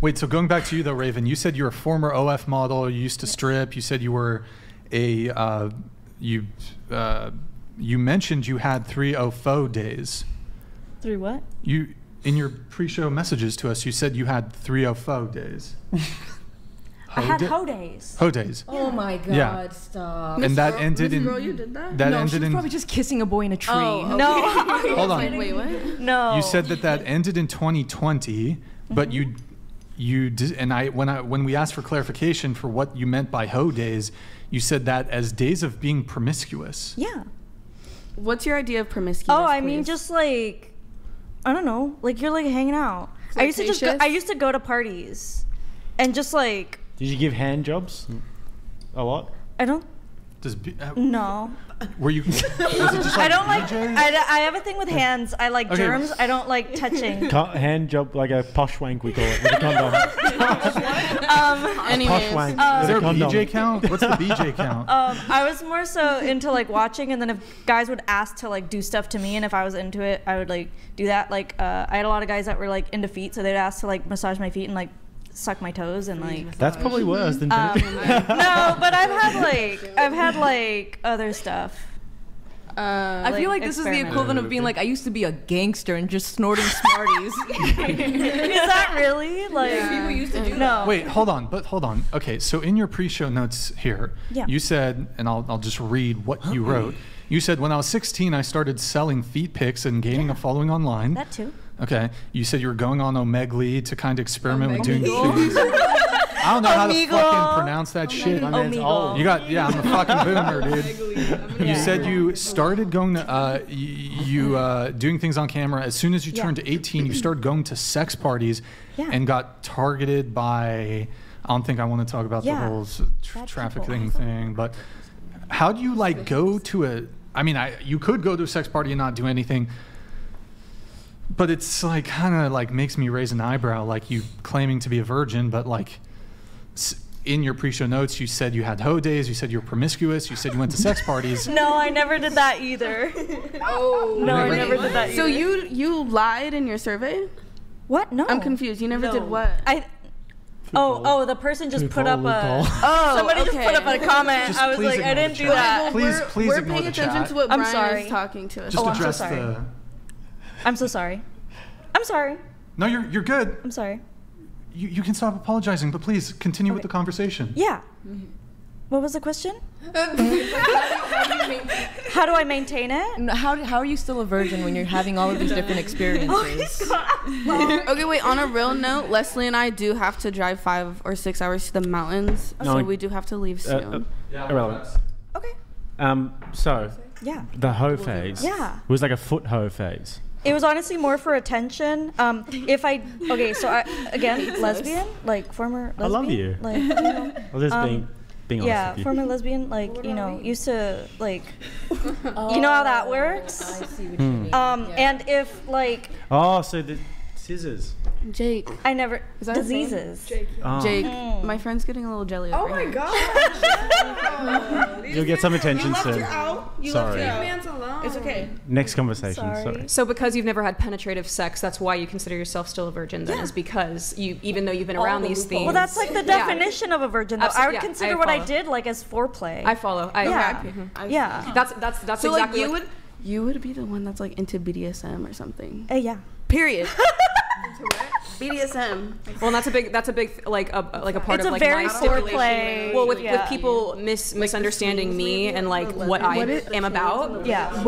Wait, so going back to you though, Raven, you said you're a former OF model. You used to strip. You said you were a you mentioned you had 3 OFO days. 3 what? You in your pre-show messages to us, you said you had 3 OFO days. I had ho days. Ho days. Oh my God! Yeah. Stop. And that ended in. Girl, you did that? That No, she ended was in. probably just kissing a boy in a tree. Oh, okay. No. Hold on. Wait, what? No. You said that ended in 2020, but you did, and when we asked for clarification for what you meant by ho days, you said that as days of being promiscuous. Yeah. What's your idea of promiscuous? Oh, I mean, please? just like, I don't know, like you're like hanging out. I used to go to parties, and just like. Did you give hand jobs a lot? I don't. No. Were you? Was it just like I don't like. BJs? I have a thing with hands. I like Okay. germs. I don't like touching. Hand job, like a posh wank, we call it, with a condom. Anyways, Posh wank Is with there a a condom. BJ count? What's the BJ count? I was more so into like watching, and then if guys would ask to like do stuff to me, and if I was into it, I would like do that. Like I had a lot of guys that were like into feet, so they'd ask to like massage my feet and like suck my toes and like. That's probably worse than. No, but I've had like other stuff. I feel like this is the experiment. equivalent of being like, I used to be a gangster and just snorting Smarties. Is that really like? People used to do No. Wait, hold on. Okay, so in your pre-show notes here, Yeah. you said, and I'll just read what you wrote. You said, when I was 16, I started selling feet pics and gaining a following online. That too. Okay. You said you were going on Omegle to kind of experiment with doing things. I don't know how to Omegle. fucking pronounce that shit. My man's Omegle. old. You got, yeah, I'm a fucking boomer, dude. You said you started going to, doing things on camera. As soon as you Yeah. turned 18, you started going to sex parties Yeah. and got targeted by, I don't think I want to talk about the Yeah. whole Bad trafficking people. thing, but how do you like go to a, I mean, you could go to a sex party and not do anything, but it's like kind of like makes me raise an eyebrow, like you claiming to be a virgin, but like in your pre-show notes, you said you had ho days, you said you were promiscuous, you said you went to sex parties. No, I never did that either. Oh, No, I Wait. never did that either. so you lied in your survey? What? No. I'm confused. You never did what? The person just put up a. Oh, Somebody okay. just put up a comment. Just I was please like, I ignore didn't the do chat. that. Please we're ignore paying the attention chat. to what I'm Brian sorry. is talking to us. Just I'm so address sorry. the. I'm so sorry. I'm sorry. No, you're good. I'm sorry. You can stop apologizing, but please continue with Okay. the conversation. Yeah. What was the question? How do I maintain it? How are you still a virgin when you're having all of these different experiences? Okay, wait. On a real note, Leslie and I do have to drive 5 or 6 hours to the mountains, No, so we do have to leave soon. Irrelevant. Okay. So Yeah. the hoe phase. Yeah. Was like a foot hoe phase. It was honestly more for attention. So I, again, lesbian, like former lesbian. I love you. Like, you know, Well, just being honest yeah, with you. former lesbian, like, you know, used to, like, you know how that works? I see what you mean. And if, like, Oh, so the scissors. Jake, I never, Is that a thing? diseases. Oh. Jake, my friend's getting a little jelly. Oh over my here. god. You'll get some attention soon. You Sorry. left your man's alone. It's okay. Next conversation. Sorry. Sorry. So because you've never had penetrative sex, that's why you consider yourself still a virgin then, is because even though you've been around these things. Well, that's like the Yeah. definition of a virgin, though. I would Yeah, consider I what I follow. did, like, as foreplay. I follow. Yeah. Yeah. That's So exactly like you would be the one that's like into BDSM or something. Yeah. Period. BDSM. Well, and that's a big like a part It's of a like very my stipulation. foreplay. Well, with Yeah. people misunderstanding me and like what I am about. Yeah.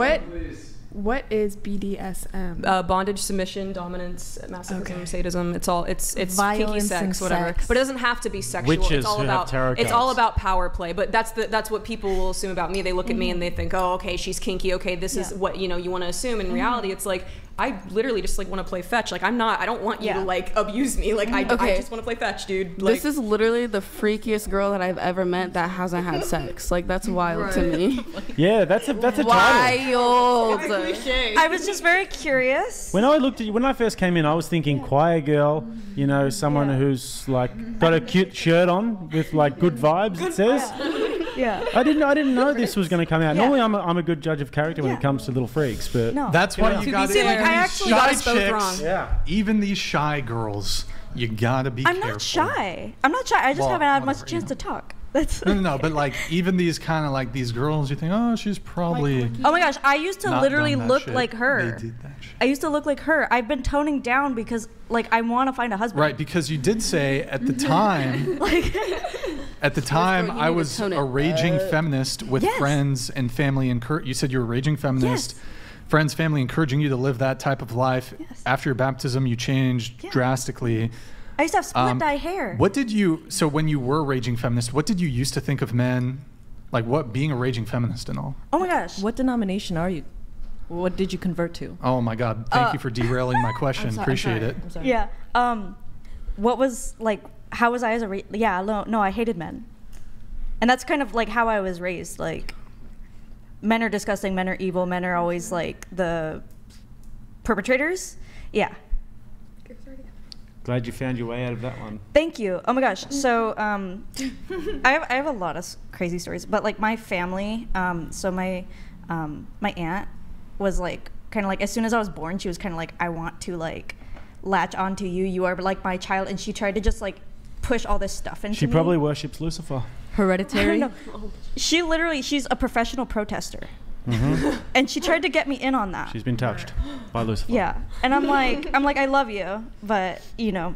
What is BDSM? Bondage, submission, dominance, masochism, sadism. It's kinky Violence sex, and whatever. sex. But it doesn't have to be sexual. Witches it's all who have about tarot it's all cards. about power play. But that's what people will assume about me. They look at me and they think, oh, okay, she's kinky. Okay, this is what you want to assume. In reality, it's like I literally just like want to play fetch. Like I don't want you to like abuse me. Like I just want to play fetch, dude. Like, This is literally the freakiest girl that I've ever met that hasn't had sex. Like that's wild to me. Yeah, that's a title. Wild. I was just very curious. When I looked at you, when I first came in, I was thinking choir girl, someone who's like got a cute shirt on with like good vibes. It says. Yeah. I didn't know this was going to come out. Normally, I'm a good judge of character when it comes to little freaks, but No. That's why you got fair, I actually got shy us both chicks. wrong. Yeah. Even these shy girls You gotta be I'm careful. not shy. I'm not shy. I just Well, haven't had much whatever, chance yeah. to talk. That's No, but like even these kind of like these girls, you think, oh, she's probably Oh my gosh, I used to not literally done that look shit. like her. They did that shit. I used to look like her. I've been toning down because like I want to find a husband. Right, because you did say at the time, at the time, you I need to was tone it a raging feminist with Yes. friends and family. You said you were a raging feminist. Yes. Friends, family encouraging you to live that type of life. Yes. After your baptism, you changed Yeah. drastically. I used to have split dye hair. What did you? So when you were a raging feminist, what did you used to think of men? Like what being a raging feminist and all? Oh my gosh. What denomination are you? What did you convert to? Oh my God! Thank you for derailing my question. I'm sorry, Appreciate it. I'm sorry. Yeah. What was like? How was I as a? Yeah. No. I hated men, and that's kind of like how I was raised. Like, men are disgusting. Men are evil. Men are always like the perpetrators. Yeah. Glad you found your way out of that one. Thank you. Oh my gosh. So I have a lot of crazy stories, but like my family. So my aunt was like kind of like as soon as I was born, she was kind of like, I want to like latch onto you. You are like my child, and she tried to just like push all this stuff into She me. probably worships Lucifer. I Hereditary. don't know. She's a professional protester, and she tried to get me in on that. She's been touched by Lucifer. Yeah, and I'm like, I love you, but you know,